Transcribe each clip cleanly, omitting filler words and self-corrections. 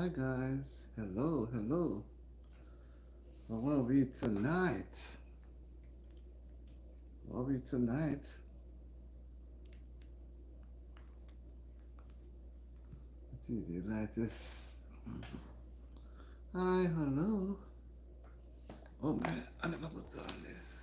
Hi guys, hello, hello. How are we tonight? How are we tonight? The TV light is. Hi, hello. Oh man, I never put on this.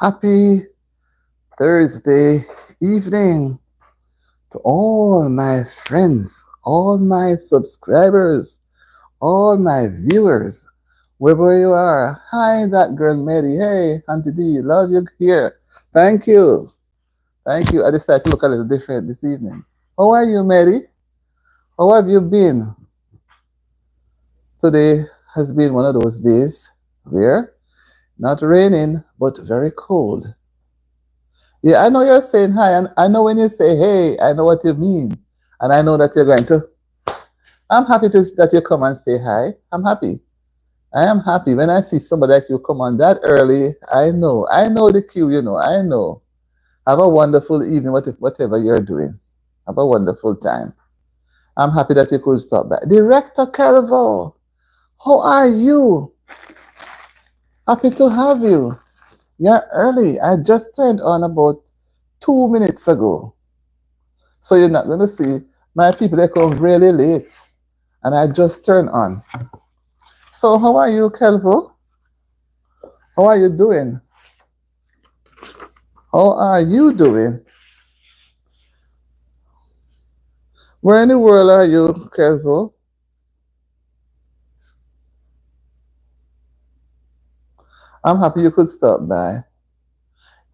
Happy Thursday evening to all my friends, all my subscribers, all my viewers, wherever you are. Hi, that girl Mary. Hey, Auntie D, love you here. Thank you. Thank you. I decided to look a little different this evening. How are you, Mary? How have you been? Today has been one of those days where not raining, but very cold. Yeah, I know you're saying hi, and I know when you say hey, I know what you mean. And I know that you're going to. I'm happy that you come and say hi. I'm happy. I am happy when I see somebody like you come on that early. I know. I know the cue, I know. Have a wonderful evening, whatever you're doing. Have a wonderful time. I'm happy that you could stop by. Director Calvo, how are you? Happy to have you. You're early. I just turned on about 2 minutes ago. So you're not going to see my people, they come really late. And I just turned on. So how are you, Calvo? How are you doing? How are you doing? Where in the world are you, Calvo? I'm happy you could stop by.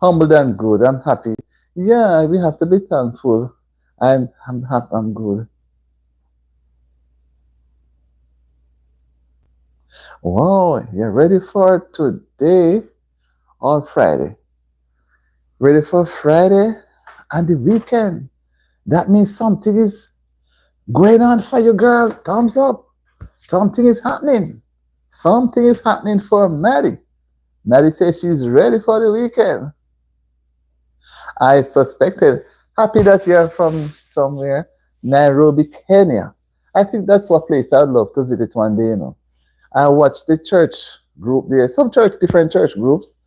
Humble and good. I'm happy. Yeah, we have to be thankful. I'm happy. I'm good. Wow, you're ready for today or Friday? Ready for Friday and the weekend? That means something is going on for you, girl. Thumbs up. Something is happening. Something is happening for Maddie. Maddie says she's ready for the weekend. I suspected. Happy that you're from somewhere, Nairobi, Kenya. I think that's what place I'd love to visit one day. I watched the church group there, different church groups,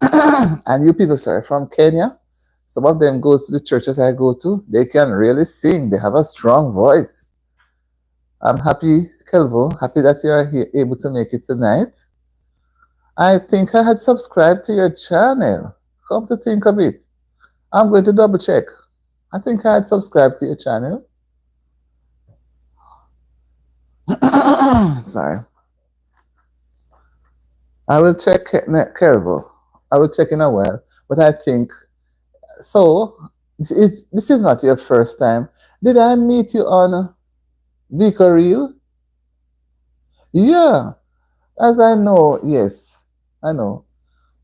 and you people, sorry, from Kenya. Some of them goes to the churches I go to. They can really sing. They have a strong voice. I'm happy, Kelvo, happy that you're here, able to make it tonight. I think I had subscribed to your channel. Come to think of it, I'm going to double check. I think I had subscribed to your channel. Sorry. I will check Kelvo. I will check in a while. But I think so. This is not your first time. Did I meet you on Vico Reel? Yeah, as I know, yes, I know.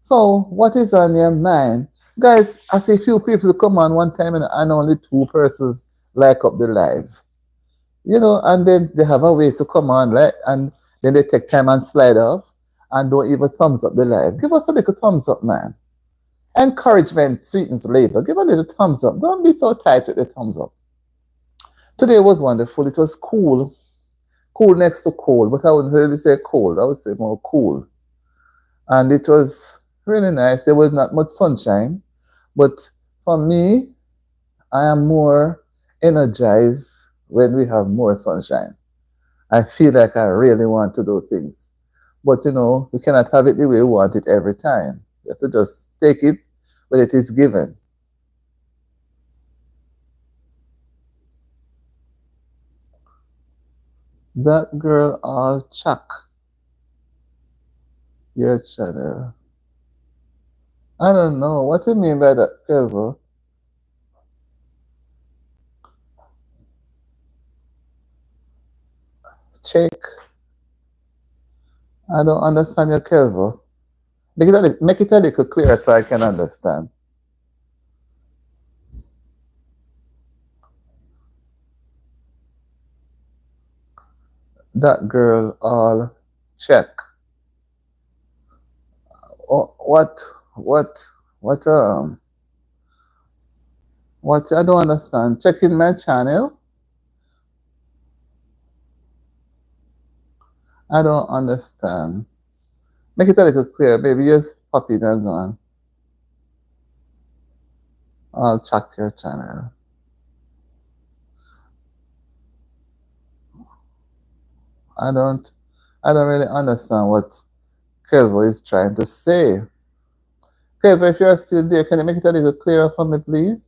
So, what is on your mind? Guys, I see few people come on one time and only two persons like up the live. And then they have a way to come on, right? And then they take time and slide off and don't even thumbs up the live. Give us a little thumbs up, man. Encouragement sweetens labor. Give a little thumbs up. Don't be so tight with the thumbs up. Today was wonderful. It was cool. Cool next to cold, but I wouldn't really say cold. I would say more cool. And it was really nice. There was not much sunshine, but for me, I am more energized when we have more sunshine. I feel like I really want to do things. But we cannot have it the way we want it every time. We have to just take it when it is given. That girl all chuck your channel. I don't know. What do you mean by that, Kelvo? Check. I don't understand your Kelvo. Make it a little clearer so I can understand. That girl all check. Oh, what, what, what? I don't understand. Checking my channel? I don't understand. Make it a little clearer. Maybe your puppy done gone. I'll check your channel. I don't, I don't really understand what Kelvo is trying to say. Kelvo, if you're still there, can you make it a little clearer for me, please?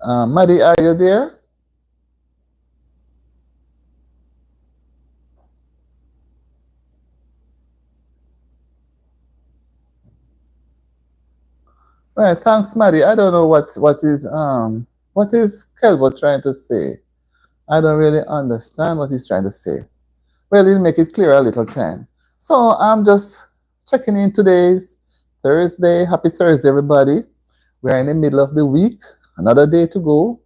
Maddie, are you there? Right, thanks, Maddie. I don't know what is Kelvo trying to say. I don't really understand what he's trying to say. Well, he'll make it clear a little time. So I'm just checking in today's Thursday. Happy Thursday, everybody. We're in the middle of the week. Another day to go.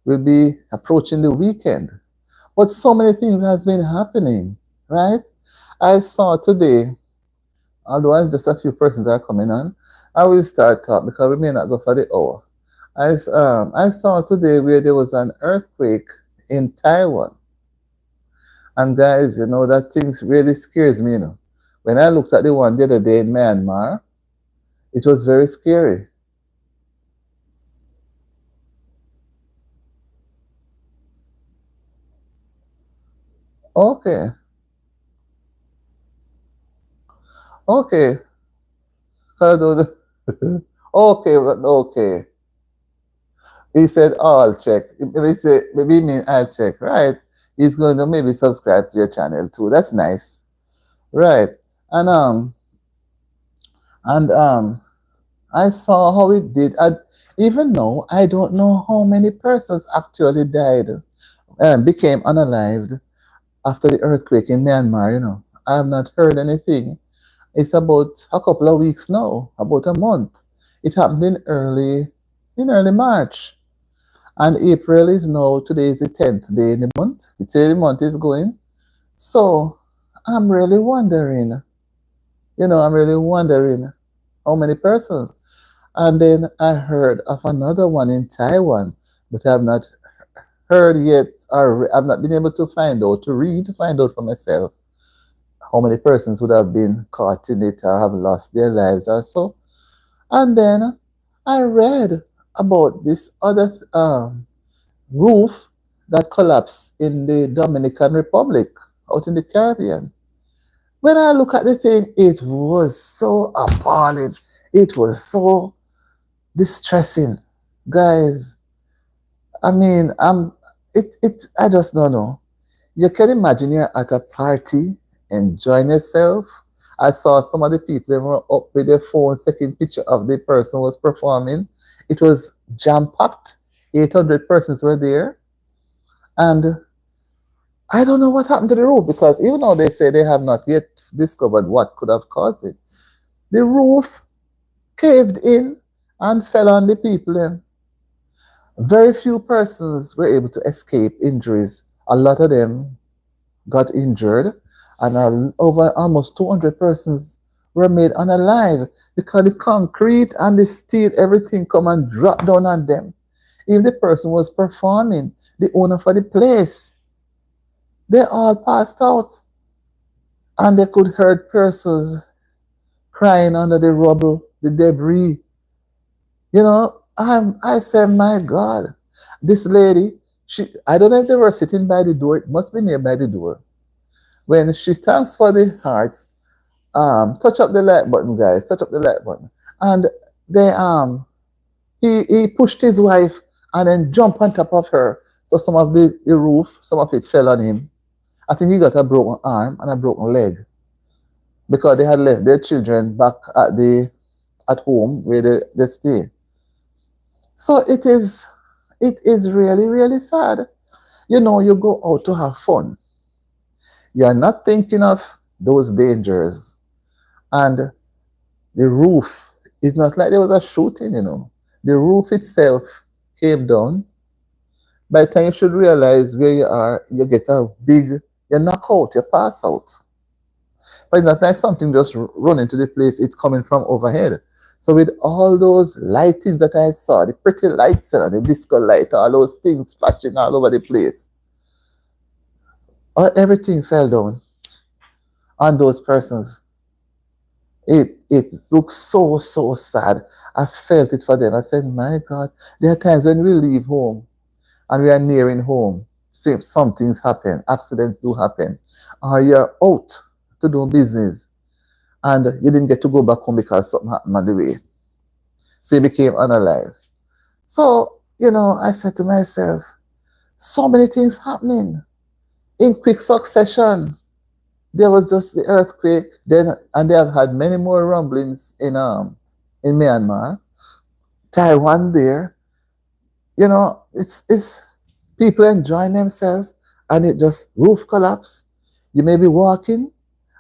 We'll be approaching the weekend. But so many things has been happening, right? I saw today, although just a few persons are coming on, I will start talk because we may not go for the hour. I saw today where there was an earthquake in Taiwan. And guys, that thing really scares me, When I looked at the one the other day in Myanmar, it was very scary. Okay, okay. So I don't- okay, okay. He said, oh, I'll check. Maybe he mean I'll check, right? He's going to maybe subscribe to your channel too. That's nice. Right. And and I saw how it did. Even though I don't know how many persons actually died and became unalived after the earthquake in Myanmar, I have not heard anything. It's about a couple of weeks now, about a month. It happened in early March. And April is now, today is the 10th day in the month. It's where the month is going. So I'm really wondering, I'm really wondering how many persons. And then I heard of another one in Taiwan, but I have not heard yet, or I've not been able to find out for myself how many persons would have been caught in it or have lost their lives or so. And then I read about this other roof that collapsed in the Dominican Republic out in the Caribbean. When I look at the thing, it was so appalling. It was so distressing. Guys, I mean, I just don't know. You can imagine you're at a party, enjoying yourself. I saw some of the people who were up with their phones taking picture of the person who was performing. It was jam-packed. 800 persons were there. And I don't know what happened to the roof because even though they say they have not yet discovered what could have caused it, the roof caved in and fell on the people. And very few persons were able to escape injuries. A lot of them got injured, and over almost 200 persons were made unalive because the concrete and the steel, everything come and drop down on them. If the person was performing, the owner for the place, they all passed out, and they could hear persons crying under the rubble, the debris. I said, my God, this lady, I don't know if they were sitting by the door. It must be nearby the door. When she thanks for the hearts, touch up the like button, guys. Touch up the like button. And they he pushed his wife and then jumped on top of her. So some of the roof, some of it fell on him. I think he got a broken arm and a broken leg because they had left their children back at home where they stay. So it is really, really sad. You go out to have fun. You are not thinking of those dangers. And the roof is not like there was a shooting. The roof itself came down. By the time you should realize where you are, you get a big, you knock out, you pass out. But it's not like something just run into the place, it's coming from overhead. So with all those lightings that I saw, the pretty lights and the disco light, all those things flashing all over the place, everything fell down on those persons. It looked so sad. I felt it for them. I said, my God, there are times when we leave home and we are nearing home. Some things happen, accidents do happen. Or you're out to do business and you didn't get to go back home because something happened on the way. So you became unalive. So, I said to myself, so many things happening in quick succession. There was just the earthquake, then and they have had many more rumblings in Myanmar, Taiwan there. It's people enjoying themselves and it just roof collapse. You may be walking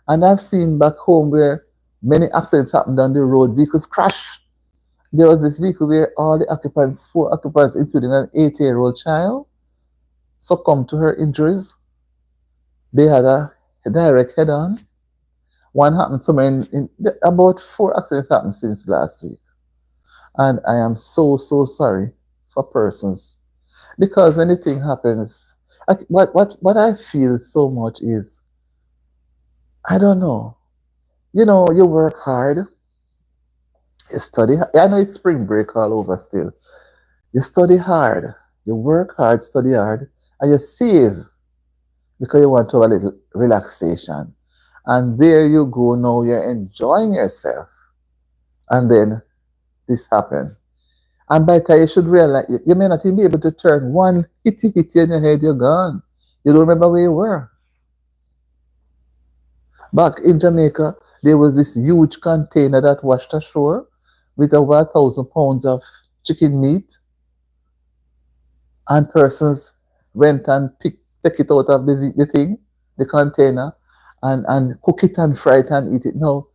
and I've seen back home where many accidents happened on the road, vehicles crash. There was this vehicle where all the occupants, four occupants, including an 8-year-old child, succumbed to her injuries. They had a direct head on. One happened somewhere about 4 accidents happened since last week. And I am so sorry for persons. Because when the thing happens, what I feel so much is, I don't know. You work hard, you study. I know it's spring break all over still. You study hard, you work hard, study hard, and you save because you want to have a little relaxation. And there you go now, you're enjoying yourself. And then this happened. And by the time you should realize, you may not even be able to turn one hitty in your head, you're gone. You don't remember where you were. Back in Jamaica, there was this huge container that washed ashore with over 1,000 pounds of chicken meat, and persons went and take it out of the thing, the container, and cook it and fry it and eat it. No,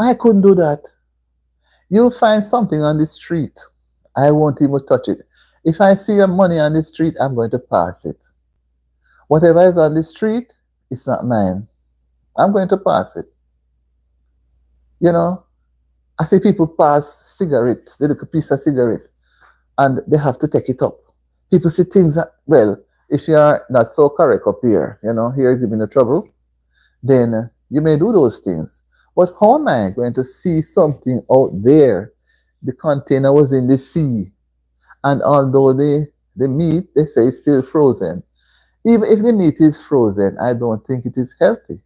I couldn't do that. You find something on the street, I won't even touch it. If I see your money on the street, I'm going to pass it. Whatever is on the street, it's not mine. I'm going to pass it. You know, I see people pass cigarettes, the little piece of cigarette, and they have to take it up. People see things that, well, if you are not so correct up here, here is even the trouble, then you may do those things. But how am I going to see something out there? The container was in the sea, and although the meat, they say, is still frozen. Even if the meat is frozen, I don't think it is healthy.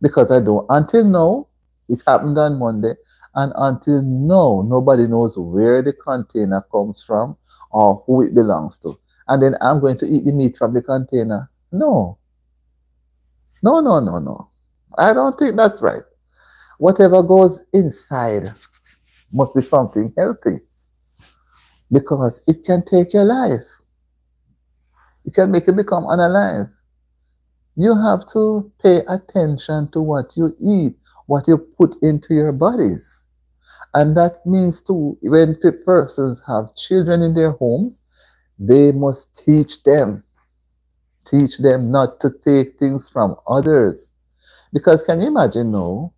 Because I don't, until now, it happened on Monday, and until now, nobody knows where the container comes from or who it belongs to. And then I'm going to eat the meat from the container. No. No, no, no, no. I don't think that's right. Whatever goes inside must be something healthy, because it can take your life. It can make you become unalive. You have to pay attention to what you eat, what you put into your bodies. And that means too, when persons have children in their homes, they must teach them not to take things from others. Because can you imagine now,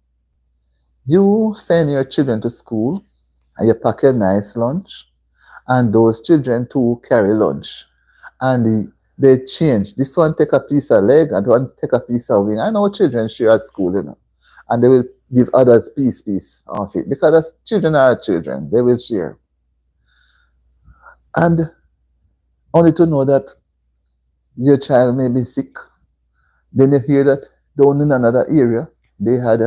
you send your children to school and you pack a nice lunch, and those children too carry lunch. And they change. This one take a piece of leg and one take a piece of wing. I know children share at school, and they will give others piece of it, because as children are children, they will share. And only to know that your child may be sick. Then you hear that down in another area, they had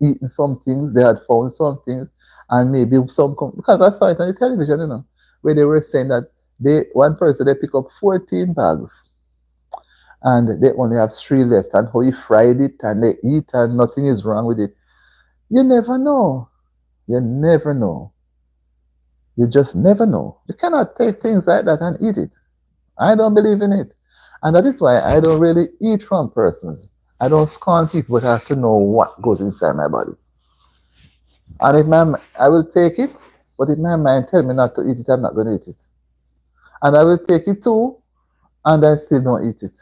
eaten some things, they had found some things, and maybe because I saw it on the television, where they were saying that one person, they pick up 14 bags and they only have 3 left, and how he fried it and they eat and nothing is wrong with it. You never know. You never know. You just never know. You cannot take things like that and eat it. I don't believe in it. And that is why I don't really eat from persons. I don't scorn people, but I have to know what goes inside my body. And if I will take it, but if my mind tell me not to eat it, I'm not going to eat it. And I will take it too, and I still don't eat it.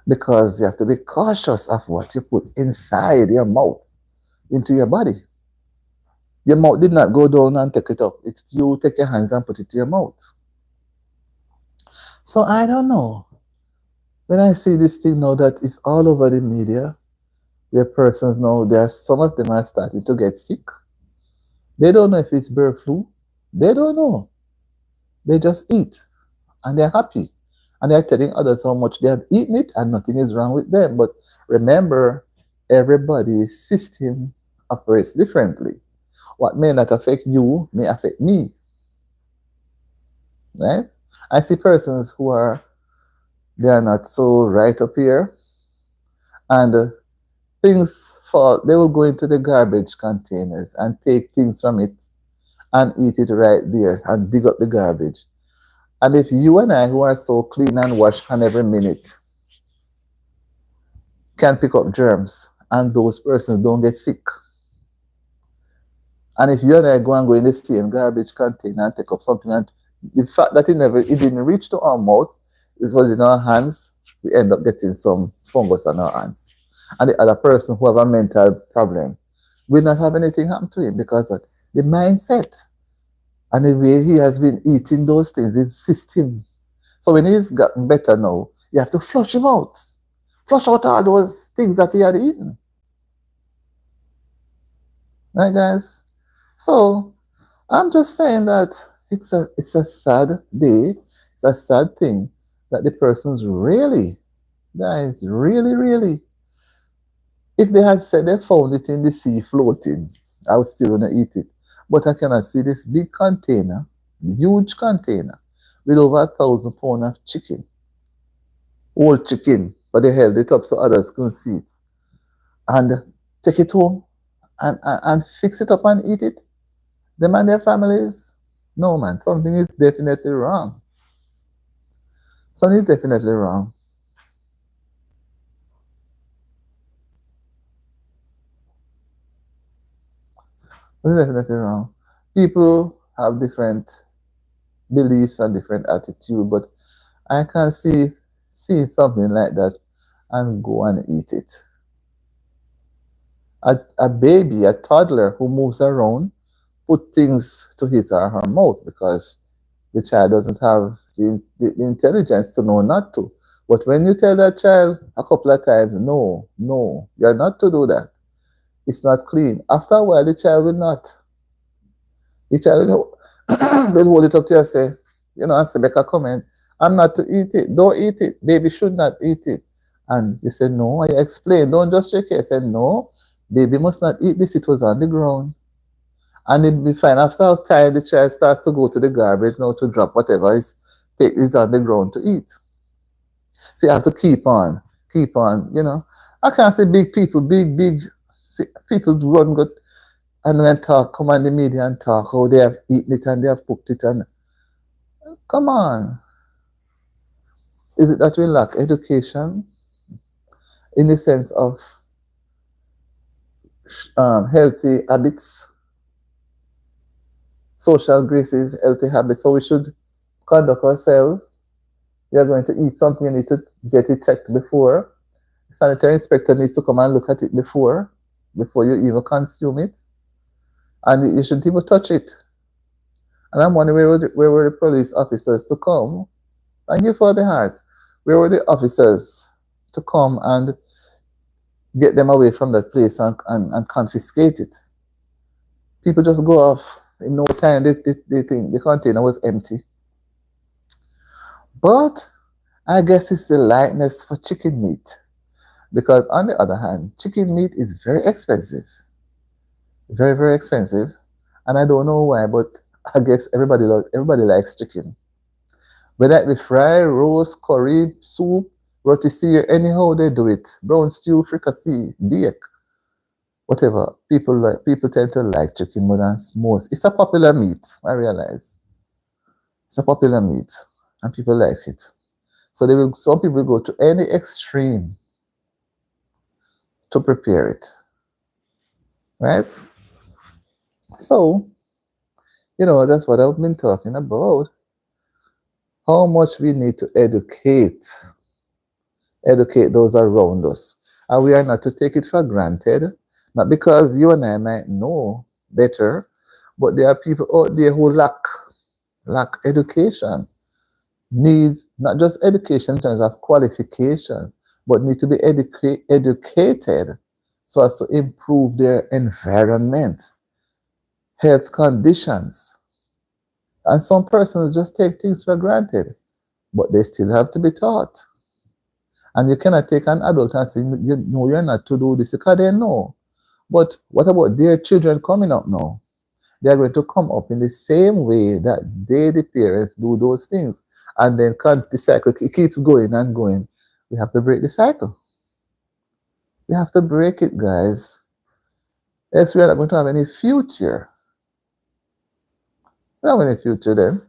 Because you have to be cautious of what you put inside your mouth, into your body. Your mouth did not go down and take it up. It's you take your hands and put it to your mouth. So I don't know. When I see this thing now that is all over the media, where persons now, there are some of them are starting to get sick. They don't know if it's bird flu. They don't know. They just eat and they're happy. And they're telling others how much they have eaten it and nothing is wrong with them. But remember, everybody's system operates differently. What may not affect you may affect me. Right? I see persons who are they are not so right up here and things fall, they will go into the garbage containers and take things from it and eat it right there and dig up the garbage. And if you and I, who are so clean and wash hand every minute, can pick up germs and those persons don't get sick. And if you and I go in the same garbage container and take up something, and the fact that it didn't reach to our mouth, it was in our hands, we end up getting some fungus on our hands. And the other person who have a mental problem will not have anything happen to him because of the mindset and the way he has been eating those things, his system. So when he's gotten better now, you have to flush him out. Flush out all those things that he had eaten. Right, guys? So I'm just saying that it's a sad day. It's a sad thing that the person's really, guys, really, if they had said they found it in the sea floating, I would still want to eat it. But I cannot see this big container, huge container, with over 1,000 pounds of chicken, whole chicken, but they held it up so others couldn't see it. And take it home and fix it up and eat it. Them and their families, no man, something is definitely wrong. Something is definitely wrong. Something is definitely wrong. People have different beliefs and different attitude, but I can see something like that and go and eat it. A baby, a toddler who moves around, put things to his or her mouth because the child doesn't have the intelligence to know not to. But when you tell that child a couple of times, no, no, you're not to do that. It's not clean. After a while, the child will not. The child will hold it up to you and say, and say, make a comment. I'm not to eat it. Don't eat it. Baby should not eat it. And you say, no. I explain. Don't just shake it. I said, no. Baby must not eat this. It was on the ground. And it'll be fine. After a time, the child starts to go to the garbage now to drop whatever is on the ground to eat. So you have to keep on. I can't say big people, big people run good and when talk, come on the media and talk how they have eaten it and they have cooked it and come on. Is it that we lack education in the sense of healthy habits, social graces, healthy habits? So we should conduct ourselves. We are going to eat something, you need to get it checked before. The sanitary inspector needs to come and look at it before you even consume it. And you shouldn't even touch it. And I'm wondering where were the police officers to come? Thank you for the hearts. Where were the officers to come and get them away from that place and confiscate it? People just go off in no time. They think the container was empty. But I guess it's the lightness for chicken meat. Because on the other hand, chicken meat is very expensive. Very, very expensive. And I don't know why, but I guess everybody likes chicken. Whether it be fry, roast, curry, soup, rotisserie, anyhow they do it. Brown stew, fricassee, bake, whatever. People tend to like chicken more than most. It's a popular meat, I realize. It's a popular meat and people like it. So some people go to any extreme to prepare it, right? So, that's what I've been talking about. How much we need to educate those around us. And we are not to take it for granted, not because you and I might know better, but there are people out there who lack education, needs not just education in terms of qualifications, but need to be educated so as to improve their environment, health conditions. And some persons just take things for granted, but they still have to be taught. And you cannot take an adult and say, you know, you're not to do this because they know. But what about their children coming up now? They are going to come up in the same way that the parents, do those things. And then the cycle keeps going and going. We have to break the cycle. We have to break it, guys. Else we are not going to have any future. We don't have any future then.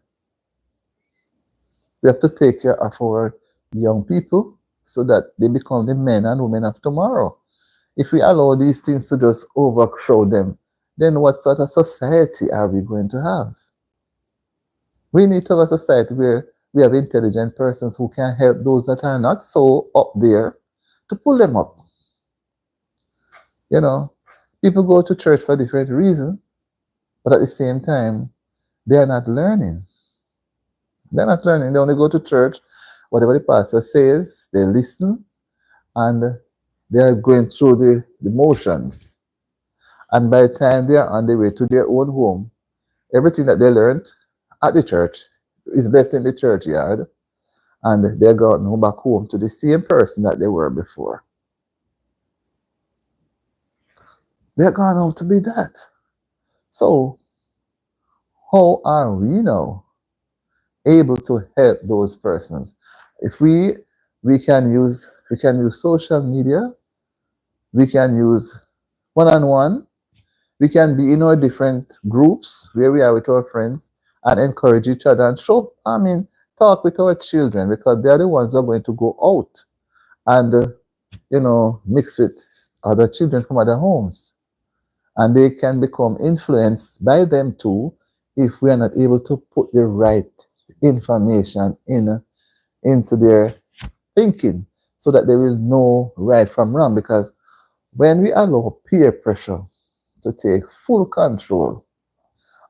We have to take care of our young people so that they become the men and women of tomorrow. If we allow these things to just overcrowd them, then what sort of society are we going to have? We need to have a society where we have intelligent persons who can help those that are not so up there to pull them up. You know, people go to church for different reasons, but at the same time, they are not learning. They're not learning. They only go to church, whatever the pastor says, they listen, and they are going through the motions. And by the time they are on their way to their own home, everything that they learned at the church is left in the churchyard, and they're going back home to the same person that they were before. They're going home to be that. So, how are we now able to help those persons? If we can use social media, we can use one-on-one, we can be in our different groups where we are with our friends and encourage each other and talk with our children because they are the ones who are going to go out and, mix with other children from other homes. And they can become influenced by them too if we are not able to put the right information into their thinking so that they will know right from wrong. Because when we allow peer pressure to take full control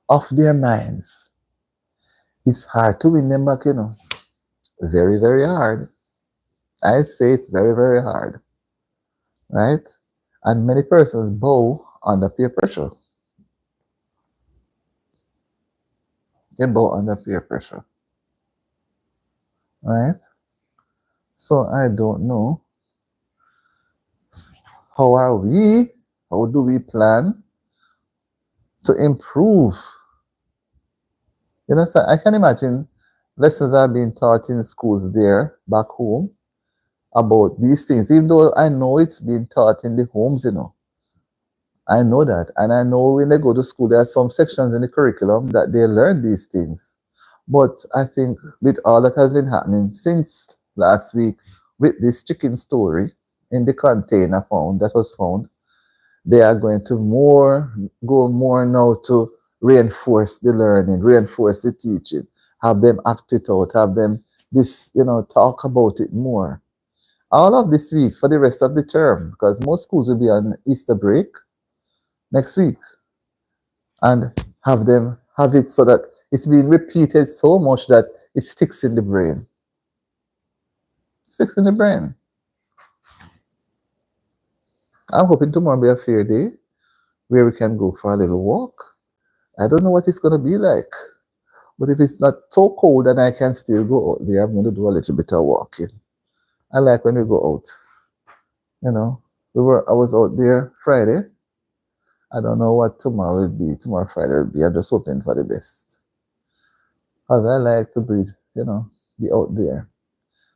of their minds, it's hard to win them back, Very, very hard. I'd say it's very, very hard. Right? And many persons bow under peer pressure. They bow under peer pressure. Right? So I don't know. How do we plan to improve? So I can imagine lessons are being taught in schools there back home about these things, even though I know it's being taught in the homes, I know that. And I know when they go to school, there are some sections in the curriculum that they learn these things. But I think with all that has been happening since last week, with this chicken story in the container that was found, they are going to go more now to reinforce the learning, reinforce the teaching, have them act it out, have them talk about it more. All of this week for the rest of the term, because most schools will be on Easter break next week, and have it so that it's being repeated so much that it sticks in the brain. Sticks in the brain. I'm hoping tomorrow will be a fair day where we can go for a little walk. I don't know what it's going to be like, but if it's not so cold and I can still go out there, I'm going to do a little bit of walking. I like when we go out. I was out there Friday. I don't know what tomorrow will be. Tomorrow Friday will be. I'm just hoping for the best. Because I like to be out there.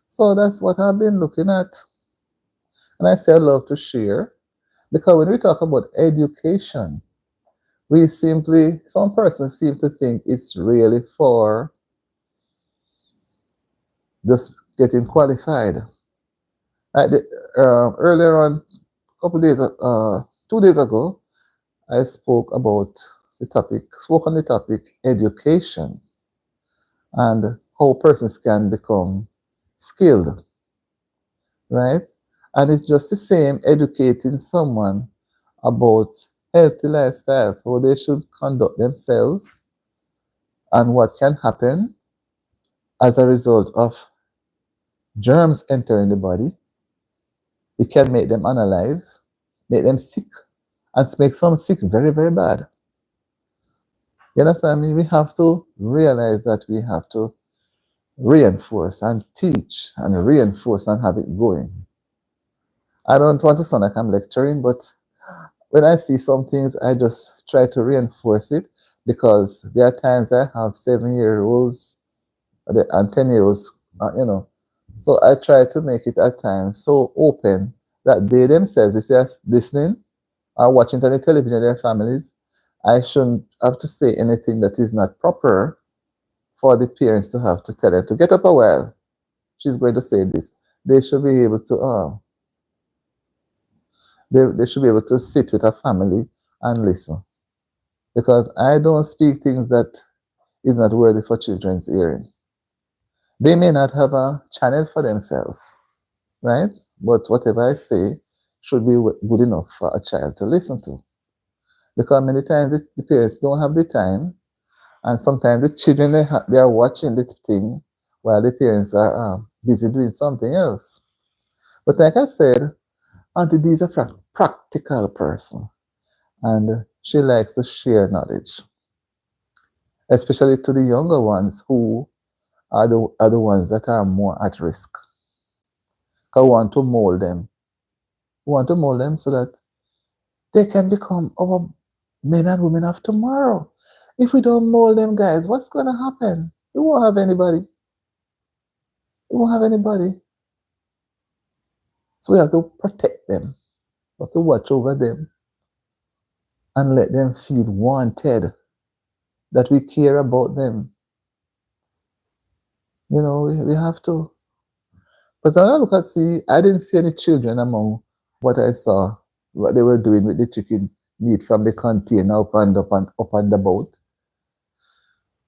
So that's what I've been looking at. And I say I love to share. Because when we talk about education, some persons seem to think it's really for just getting qualified. At the, earlier on, couple days, 2 days ago, I spoke on the topic education and how persons can become skilled, right? And it's just the same educating someone about healthy lifestyles, how they should conduct themselves, and what can happen as a result of germs entering the body. It can make them unalive, make them sick, and make some sick very, very bad. You understand me? We have to realize that we have to reinforce and teach and reinforce and have it going. I don't want to sound like I'm lecturing, but when I see some things, I just try to reinforce it because there are times I have 7-year-olds and 10-year-olds, So I try to make it at times so open that they themselves, if they are listening or watching on the television, their families, I shouldn't have to say anything that is not proper for the parents to have to tell them to get up a while. She's going to say this. They should be able to, they should be able to sit with a family and listen. Because I don't speak things that is not worthy for children's hearing. They may not have a channel for themselves, right? But whatever I say should be good enough for a child to listen to. Because many times the parents don't have the time, and sometimes the children they are watching the thing while the parents are busy doing something else. But like I said, Auntie D is a practical person, and she likes to share knowledge, especially to the younger ones who are the ones that are more at risk. I want to mold them. We want to mold them so that they can become our men and women of tomorrow. If we don't mold them, guys, what's going to happen? We won't have anybody. We won't have anybody. So we have to protect them. We have to watch over them and let them feel wanted, that we care about them. We have to. Because when I look at I didn't see any children among what I saw, what they were doing with the chicken meat from the container up and about.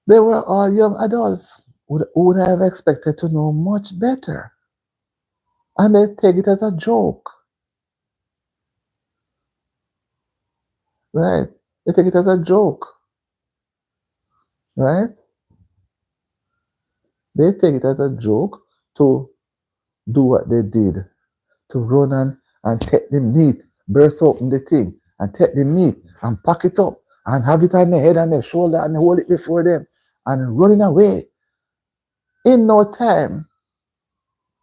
They were all young adults who would have expected to know much better. And they take it as a joke, right? They take it as a joke, right? They take it as a joke to do what they did, to run and take the meat, burst open the thing, and take the meat and pack it up and have it on the head and the shoulder and hold it before them and running away. In no time,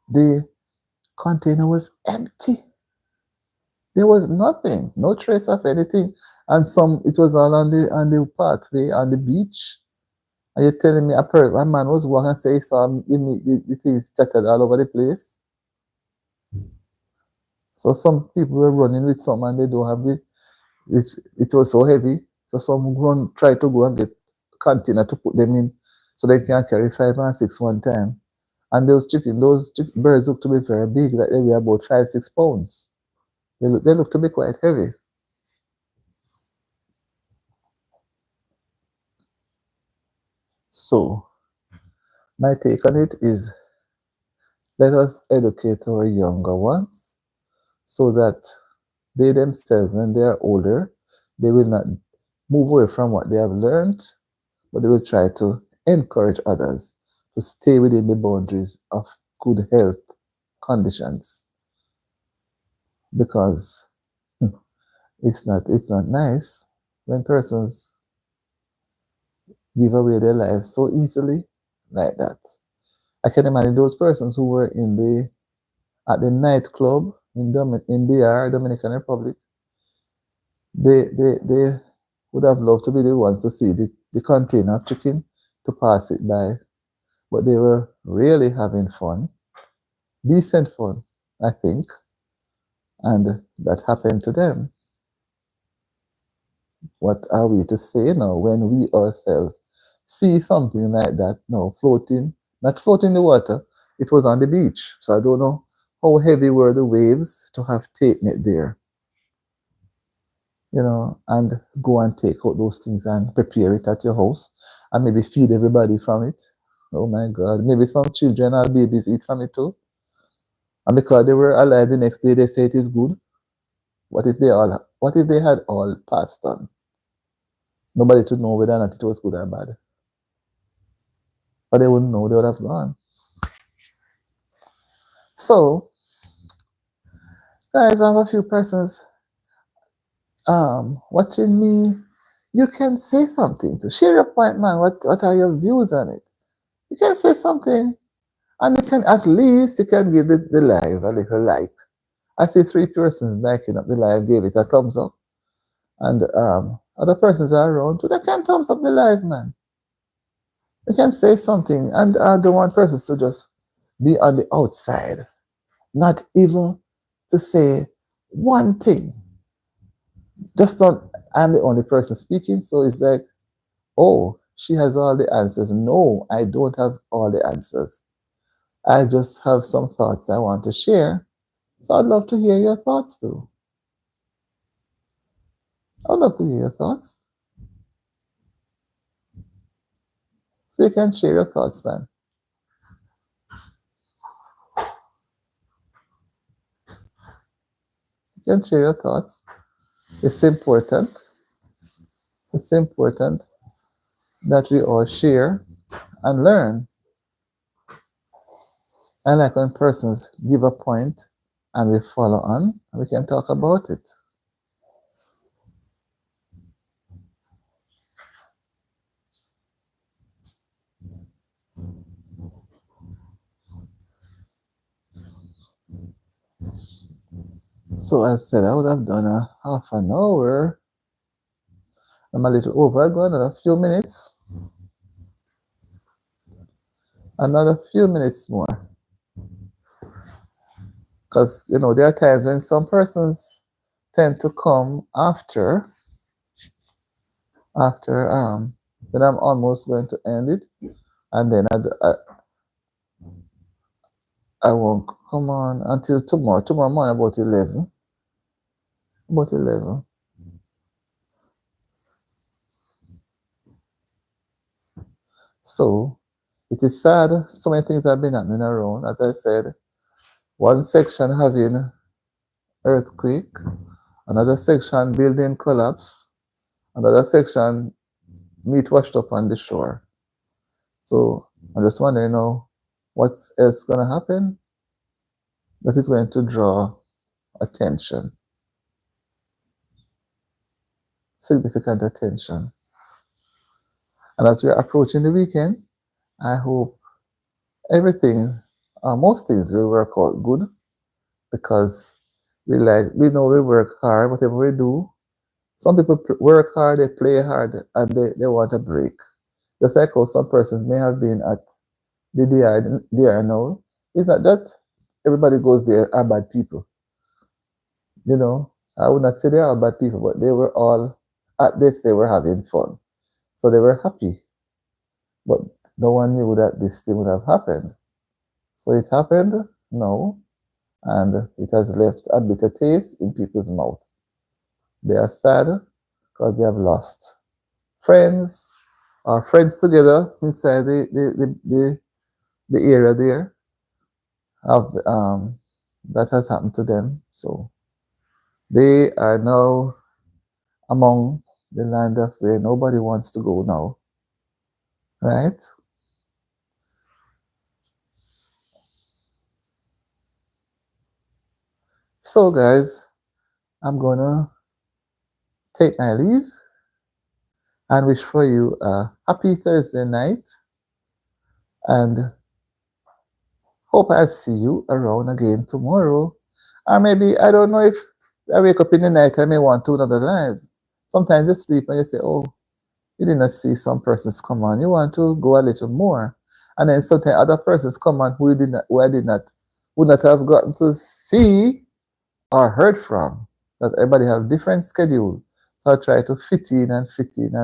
the container was empty. There was nothing, no trace of anything. And it was all on the pathway on the beach. And you're telling me a man was walking and say he saw the things scattered all over the place. So some people were running with some and they don't have it was so heavy. So some try to go and get container to put them in so they can carry 5 and 6 one time. And those birds look to be very big, like they weigh about 5, 6 pounds. They look to be quite heavy. So my take on it is let us educate our younger ones so that they themselves, when they are older, they will not move away from what they have learned, but they will try to encourage others to stay within the boundaries of good health conditions. Because it's not nice when persons give away their lives so easily like that. I can imagine those persons who were at the nightclub in DR, Dominican Republic. They would have loved to be the ones to see the container of chicken to pass it by, but they were really having fun, decent fun, I think, and that happened to them. What are we to say now when we ourselves see something like that now floating, not floating in the water, It was on the beach, so I don't know how heavy were the waves to have taken it there, and go and take out those things and prepare it at your house and maybe feed everybody from it. Oh my God, maybe some children or babies eat from it too. And because they were alive the next day, they say it is good. What if they had all passed on? Nobody to know whether or not it was good or bad. But they wouldn't know, they would have gone. So, guys, I have a few persons watching me. You can say something to share your point, man. What are your views on it? You can say something, and you can at least you can give the live a little like. I see 3 persons liking up the live, gave it a thumbs up, and other persons are around too. They can thumbs up the live, man. You can say something, and I don't want persons to just be on the outside, not even to say one thing. Just not, I'm the only person speaking, so it's like, oh, she has all the answers. No, I don't have all the answers. I just have some thoughts I want to share. So I'd love to hear your thoughts too. I'd love to hear your thoughts. So you can share your thoughts, man. You can share your thoughts. It's important. It's important that we all share and learn. I like when persons give a point and we follow on, and we can talk about it. So I said I would have done a half an hour. I'm a little over. I'll go another few minutes. Another few minutes more. Because, there are times when some persons tend to come after when I'm almost going to end it. And then I won't come on until tomorrow. Tomorrow morning about 11. About 11. So, it is sad. So many things have been happening around. As I said, one section having earthquake, another section building collapse, another section meat washed up on the shore. So I'm just wondering now what else going to happen that is going to draw attention, significant attention. And as we're approaching the weekend, I hope everything, most things will work out good, because we know we work hard, whatever we do. Some people work hard, they play hard, and they want a break. Just like how some persons may have been at the DR now. It's not that everybody goes there are bad people. I would not say they are bad people, but they were all, at this, they were having fun. So they were happy. But no one knew that this thing would have happened. So it happened now, and it has left a bitter taste in people's mouth. They are sad because they have lost friends or friends together inside the area there. That has happened to them. So they are now among the land of where nobody wants to go now. Right? So guys, I'm gonna take my leave and wish for you a happy Thursday night, and hope I'll see you around again tomorrow. Or maybe, I don't know, if I wake up in the night, I may want to another live. Sometimes you sleep and you say, oh, you did not see some persons come on. You want to go a little more. And then sometimes other persons come on who would not have gotten to see or heard from. Because everybody have different schedule. So I try to fit in and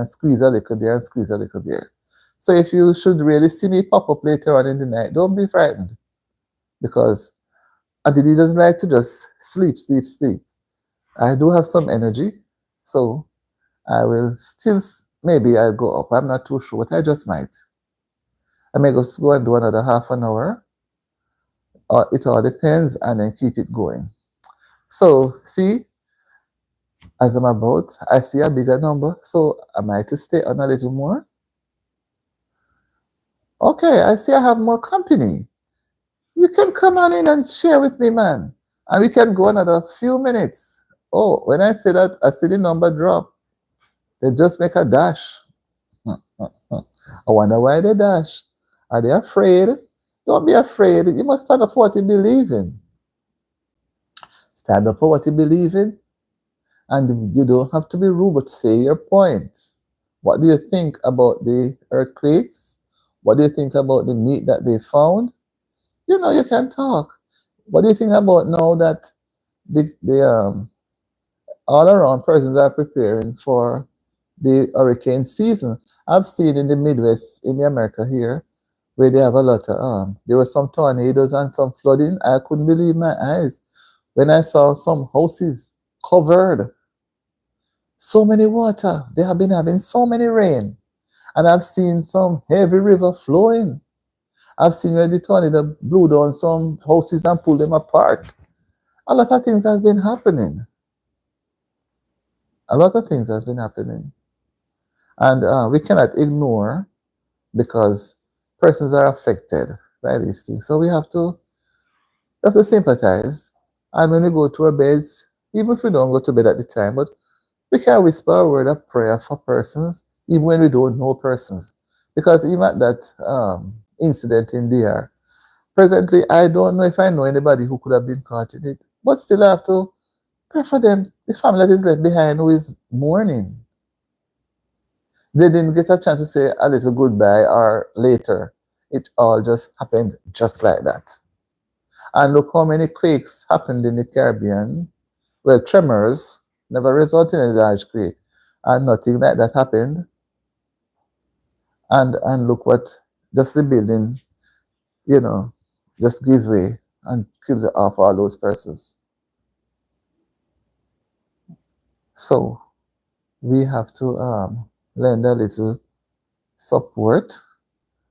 squeeze a little there and squeeze a little there. So if you should really see me pop up later on in the night, don't be frightened. because Auntie D doesn't like to just sleep, sleep, sleep. I do have some energy, so I will still, maybe I'll go up. I'm not too sure, but I just might. I may just go and do another half an hour, or it all depends, and then keep it going. So, see, as I'm about, I see a bigger number, so am I to stay on a little more? Okay, I see I have more company. You can come on in and share with me, man. And we can go another few minutes. Oh, when I say that, I see the number drop. They just make a dash. I wonder why they dash. Are they afraid? Don't be afraid. You must stand up for what you believe in. Stand up for what you believe in. And you don't have to be rude, but say your point. What do you think about the earthquakes? What do you think about the meat that they found? You know, you can talk. What do you think about now that the all around persons are preparing for the hurricane season? I've seen in the Midwest, in the America here, where they have a lot of there were some tornadoes and some flooding. I couldn't believe my eyes when I saw some houses covered. So many water. They have been having so many rain. And I've seen some heavy river flowing. I've seen where the tornado blew down some houses and pulled them apart. A lot of things has been happening. A lot of things has been happening. And we cannot ignore because persons are affected by these things. So we have to sympathize. And when we go to our beds, even if we don't go to bed at the time, but we can whisper a word of prayer for persons, even when we don't know persons. Because even at that incident in DR, presently, I don't know if I know anybody who could have been caught in it. But still, I have to pray for them, the family that is left behind who is mourning. They didn't get a chance to say a little goodbye or later. It all just happened just like that. And look how many quakes happened in the Caribbean. Well, tremors never resulted in a large quake. And nothing like that happened. And look what just the building, you know, just give way and kill off all those persons. So we have to lend a little support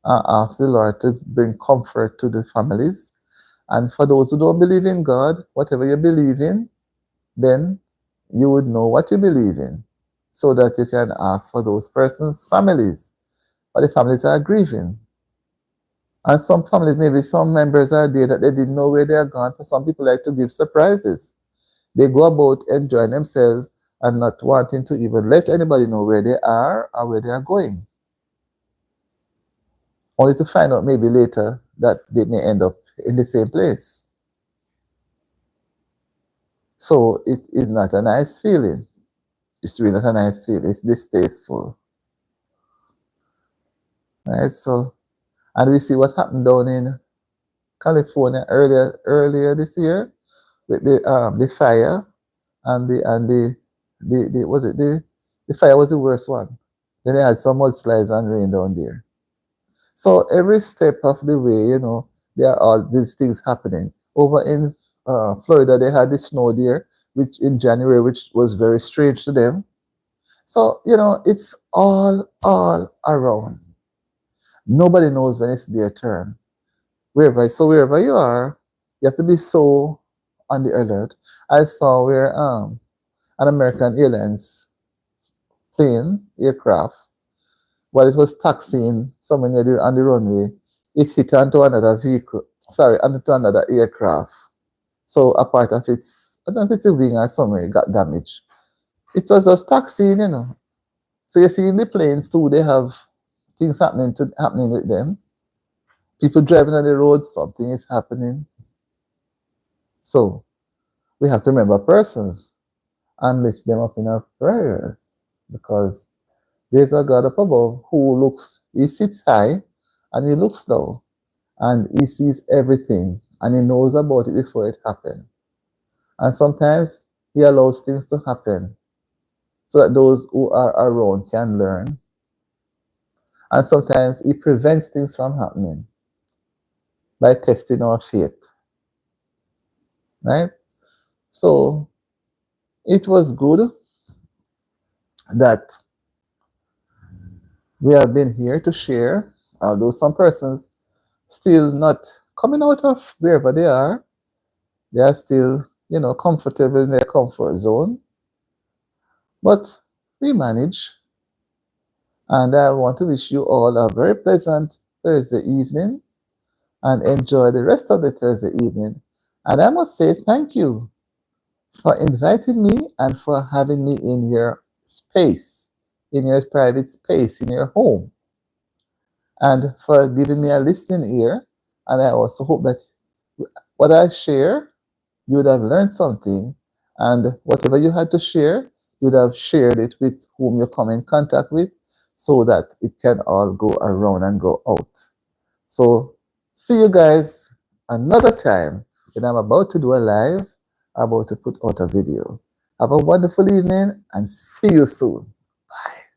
and ask the Lord to bring comfort to the families. And for those who don't believe in God, whatever you believe in, then you would know what you believe in so that you can ask for those persons' families. But the families are grieving. And some families, maybe some members are there that they didn't know where they are gone. For some people like to give surprises. They go about enjoying themselves and not wanting to even let anybody know where they are or where they are going. Only to find out maybe later that they may end up in the same place. So it is not a nice feeling. It's really not a nice feeling. It's distasteful. Right? So, and we see what happened down in California earlier this year with the fire and the was it the fire was the worst one. Then they had some mudslides and rain down there. So every step of the way, you know, there are all these things happening. Over in Florida, they had the snow there, which in January, which was very strange to them. So you know, it's all around. Nobody knows when it's their turn. Wherever you are, you have to be so on the alert. I saw where an American Airlines plane aircraft, while it was taxiing somewhere near on the runway, it hit onto another vehicle. Sorry, onto another aircraft. So a part of its, I don't know if it's a wing or somewhere, got damaged. It was just taxiing, you know. So you see in the planes too, they have things happening with them. People driving on the road, something is happening. So we have to remember persons and lift them up in our prayers because there's a God up above who looks, he sits high and he looks low and he sees everything and he knows about it before it happens. And sometimes he allows things to happen so that those who are around can learn. And sometimes he prevents things from happening by testing our faith. right? So it was good that we have been here to share, although some persons still not coming out of wherever they are still, comfortable in their comfort zone, but we manage. And I want to wish you all a very pleasant Thursday evening and enjoy the rest of the Thursday evening. And I must say thank you for inviting me and for having me in your space, in your private space, in your home, and for giving me a listening ear. And I also hope that what I share, you would have learned something, and whatever you had to share, you would have shared it with whom you come in contact with so that it can all go around and go out. So, see you guys another time when I'm about to do a live, about to put out a video. Have a wonderful evening and see you soon. Bye.